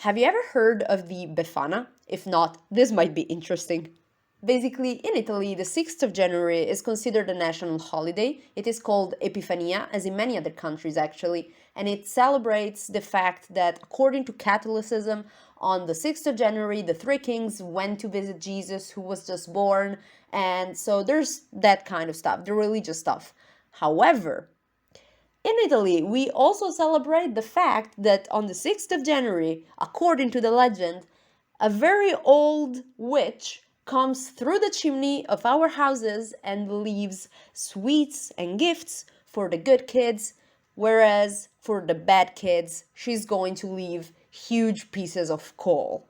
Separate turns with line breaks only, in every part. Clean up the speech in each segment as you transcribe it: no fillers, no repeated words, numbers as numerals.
Have you ever heard of the Befana? If not, this might be interesting. Basically, in Italy, the 6th of January is considered a national holiday. It is called Epifania, as in many other countries actually, and it celebrates the fact that, according to Catholicism, on the 6th of January, the three kings went to visit Jesus, who was just born, and so there's that kind of stuff, the religious stuff. However, in Italy, we also celebrate the fact that on the 6th of January, according to the legend, a very old witch comes through the chimney of our houses and leaves sweets and gifts for the good kids, whereas for the bad kids, she's going to leave huge pieces of coal.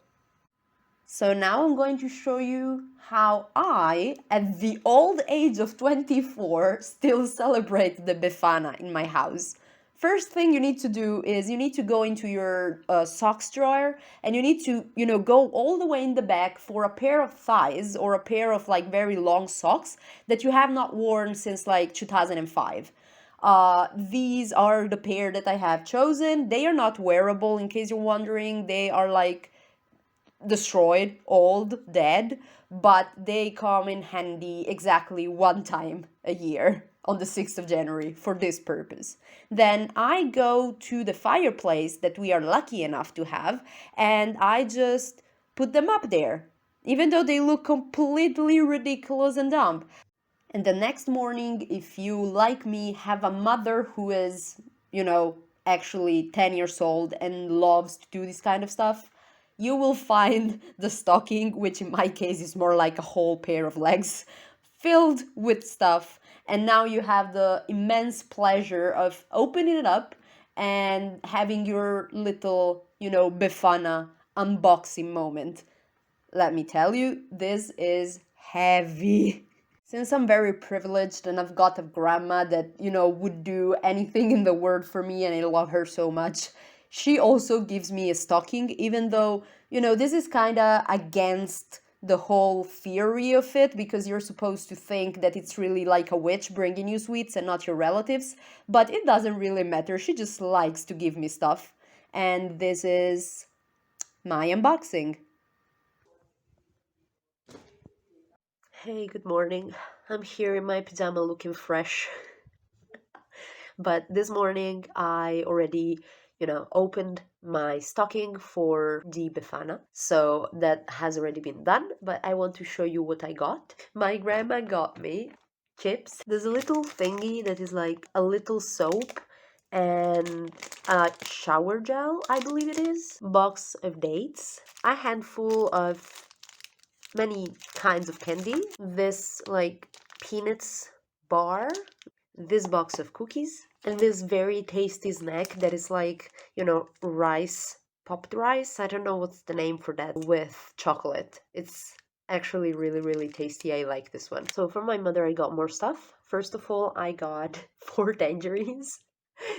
So now I'm going to show you how I, at the old age of 24, still celebrate the Befana in my house. First thing you need to do is you need to go into your socks drawer and you need to, go all the way in the back for a pair of thighs or a pair of like very long socks that you have not worn since like 2005. These are the pair that I have chosen. They are not wearable, in case you're wondering. They are like destroyed, old, dead, but they come in handy exactly one time a year on the 6th of January for this purpose. Then I go to the fireplace that we are lucky enough to have and I just put them up there, even though they look completely ridiculous and dumb. And the next morning, if you, like me, have a mother who is, actually 10 years old and loves to do this kind of stuff, you will find the stocking, which in my case is more like a whole pair of legs, filled with stuff. And now you have the immense pleasure of opening it up and having your little, Befana unboxing moment. Let me tell you, this is heavy. Since I'm very privileged and I've got a grandma that, would do anything in the world for me and I love her so much, she also gives me a stocking, even though, this is kind of against the whole theory of it because you're supposed to think that it's really like a witch bringing you sweets and not your relatives. But it doesn't really matter. She just likes to give me stuff. And this is my unboxing. Hey, good morning. I'm here in my pajama looking fresh. But this morning I already, opened my stocking for the Befana. So that has already been done, but I want to show you what I got. My grandma got me chips. There's a little thingy that is like a little soap and a shower gel, I believe it is. Box of dates. A handful of many kinds of candy. This like peanuts bar, this box of cookies, and this very tasty snack that is like, rice, popped rice. I don't know what's the name for that, with chocolate. It's actually really, really tasty. I like this one. So for my mother, I got more stuff. First of all, I got four tangerines.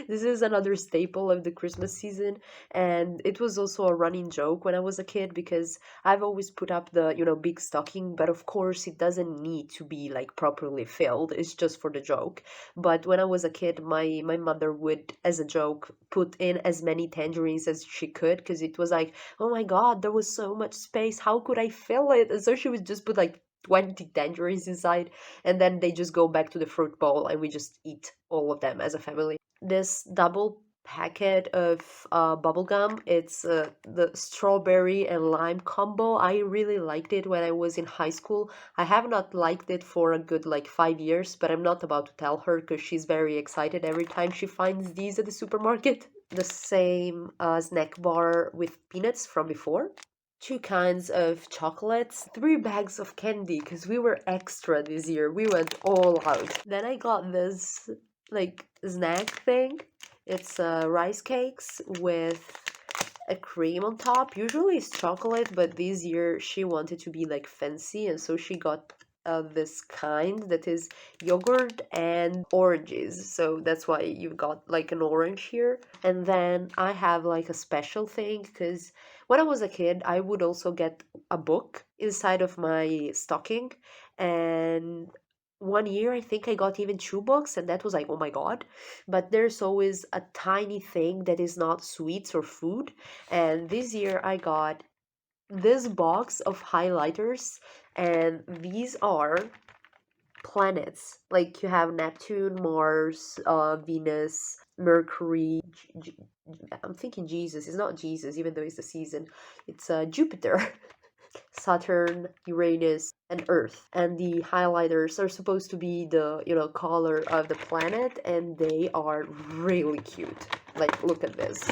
This is another staple of the Christmas season, and it was also a running joke when I was a kid because I've always put up the, big stocking, but of course it doesn't need to be like properly filled. It's just for the joke. But when I was a kid, my mother would, as a joke, put in as many tangerines as she could because it was like, oh my God, there was so much space. How could I fill it? And so she would just put like 20 tangerines inside, and then they just go back to the fruit bowl and we just eat all of them as a family. This double packet of bubble gum. It's the strawberry and lime combo. I really liked it when I was in high school. I have not liked it for a good like 5 years, but I'm not about to tell her because she's very excited every time she finds these at the supermarket. The same snack bar with peanuts from before. Two kinds of chocolates, three bags of candy because we were extra this year. We went all out. Then I got this like snack thing. It's rice cakes with a cream on top. Usually it's chocolate, but this year she wanted to be like fancy, and so she got this kind that is yogurt and oranges. So that's why you've got like an orange here. And then I have like a special thing because when I was a kid, I would also get a book inside of my stocking, and one year I think I got even two books, and that was like, oh my god. But there's always a tiny thing that is not sweets or food. And this year I got this box of highlighters, and these are planets. Like you have Neptune, Mars, Venus, Mercury. I'm thinking Jesus. It's not Jesus, even though it's the season. It's Jupiter, Saturn, Uranus, and Earth. And the highlighters are supposed to be the color of the planet, and they are really cute. Like, look at this.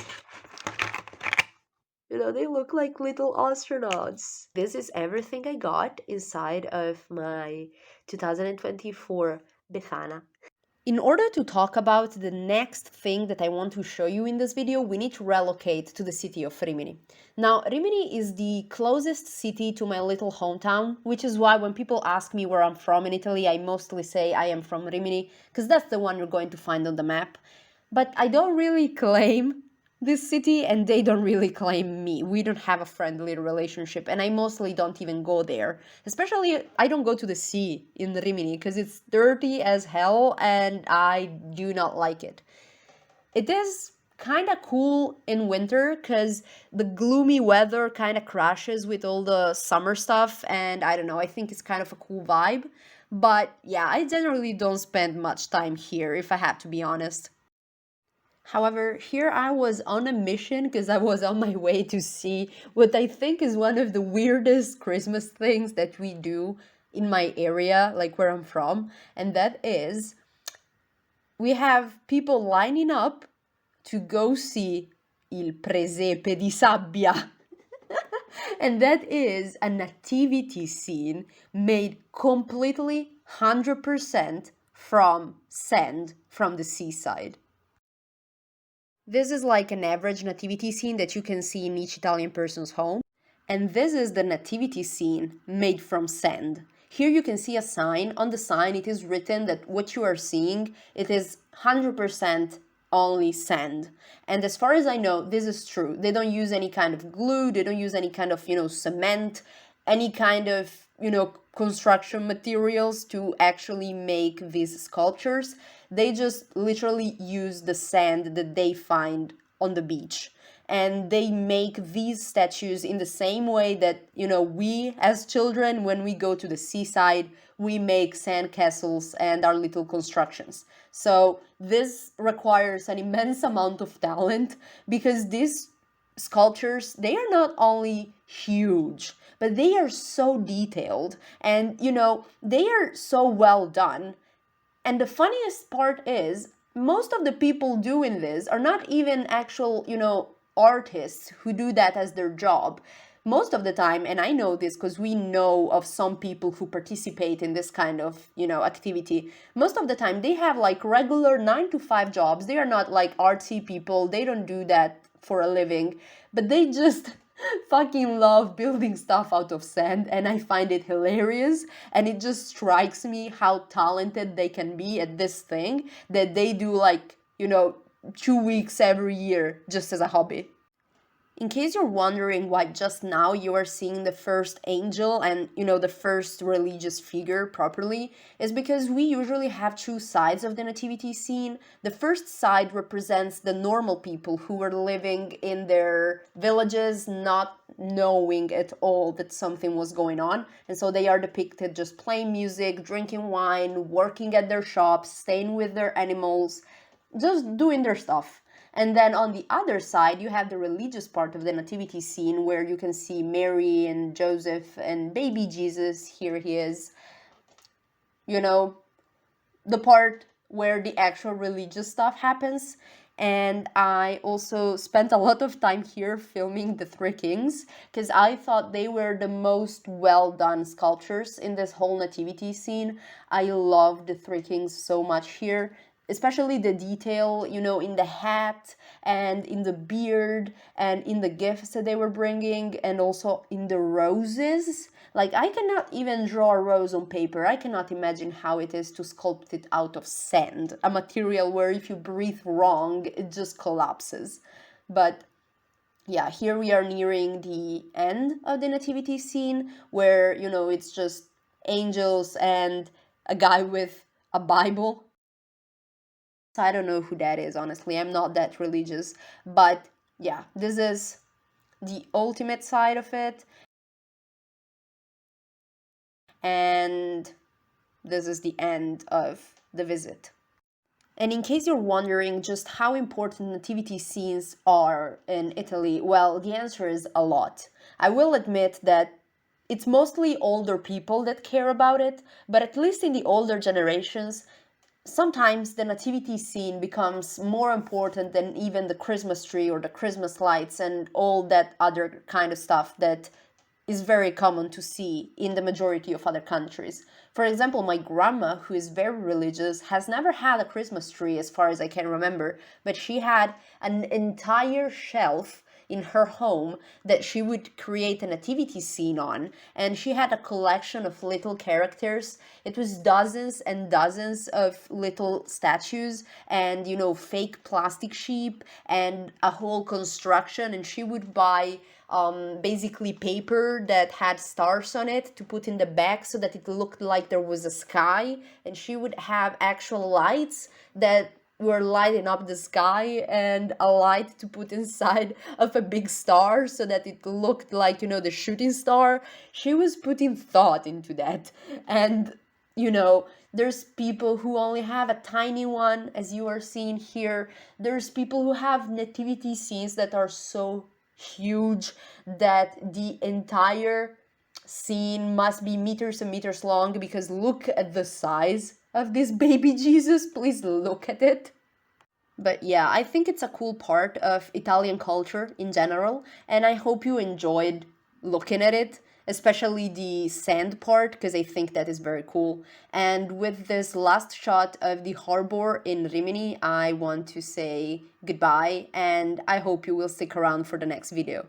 They look like little astronauts. This is everything I got inside of my 2024 Befana. In order to talk about the next thing that I want to show you in this video, we need to relocate to the city of Rimini. Now, Rimini is the closest city to my little hometown, which is why when people ask me where I'm from in Italy, I mostly say I am from Rimini, because that's the one you're going to find on the map. But I don't really claim this city, and they don't really claim me. We don't have a friendly relationship, and I mostly don't even go there. Especially, I don't go to the sea in Rimini because it's dirty as hell, and I do not like it. It is kind of cool in winter because the gloomy weather kind of crashes with all the summer stuff, and I don't know, I think it's kind of a cool vibe. But yeah, I generally don't spend much time here, if I have to be honest. However, here I was on a mission because I was on my way to see what I think is one of the weirdest Christmas things that we do in my area, like where I'm from, and that is we have people lining up to go see Il Presepe di Sabbia. And that is a nativity scene made completely 100% from sand from the seaside. This is like an average nativity scene that you can see in each Italian person's home. And this is the nativity scene made from sand. Here you can see a sign. On the sign it is written that what you are seeing, it is 100% only sand. And as far as I know, this is true. They don't use any kind of glue, they don't use any kind of, cement, any kind of, construction materials to actually make these sculptures. They just literally use the sand that they find on the beach. And they make these statues in the same way that, we as children, when we go to the seaside, we make sand castles and our little constructions. So this requires an immense amount of talent because these sculptures, they are not only huge, but they are so detailed and, they are so well done. And the funniest part is, most of the people doing this are not even actual, artists who do that as their job. Most of the time, and I know this because we know of some people who participate in this kind of, activity. Most of the time, they have like regular 9 to 5 jobs. They are not like artsy people. They don't do that for a living, but they just fucking love building stuff out of sand, and I find it hilarious. And it just strikes me how talented they can be at this thing that they do, like, 2 weeks every year just as a hobby. In case you're wondering why just now you are seeing the first angel and, the first religious figure properly, is because we usually have two sides of the nativity scene. The first side represents the normal people who were living in their villages, not knowing at all that something was going on. And so they are depicted just playing music, drinking wine, working at their shops, staying with their animals, just doing their stuff. And then on the other side, you have the religious part of the nativity scene where you can see Mary and Joseph and baby Jesus. Here he is. The part where the actual religious stuff happens. And I also spent a lot of time here filming the Three Kings because I thought they were the most well done sculptures in this whole nativity scene. I love the Three Kings so much here, especially the detail, in the hat and in the beard and in the gifts that they were bringing, and also in the roses. Like, I cannot even draw a rose on paper. I cannot imagine how it is to sculpt it out of sand, a material where if you breathe wrong, it just collapses. But yeah, here we are nearing the end of the nativity scene where, it's just angels and a guy with a Bible. I don't know who that is, honestly. I'm not that religious. But yeah, this is the ultimate side of it. And this is the end of the visit. And in case you're wondering just how important nativity scenes are in Italy, well, the answer is a lot. I will admit that it's mostly older people that care about it, but at least in the older generations, sometimes the nativity scene becomes more important than even the Christmas tree or the Christmas lights and all that other kind of stuff that is very common to see in the majority of other countries. For example, my grandma, who is very religious, has never had a Christmas tree as far as I can remember, but she had an entire shelf in her home that she would create a nativity scene on, and she had a collection of little characters. It was dozens and dozens of little statues and, fake plastic sheep and a whole construction, and she would buy basically paper that had stars on it to put in the back so that it looked like there was a sky, and she would have actual lights that were lighting up the sky and a light to put inside of a big star so that it looked like, the shooting star. She was putting thought into that. And there's people who only have a tiny one, as you are seeing here. There's people who have nativity scenes that are so huge that the entire scene must be meters and meters long, because look at the size of this baby Jesus. Please look at it. But yeah, I think it's a cool part of Italian culture in general, and I hope you enjoyed looking at it, especially the sand part, because I think that is very cool. And with this last shot of the harbor in Rimini, I want to say goodbye, and I hope you will stick around for the next video.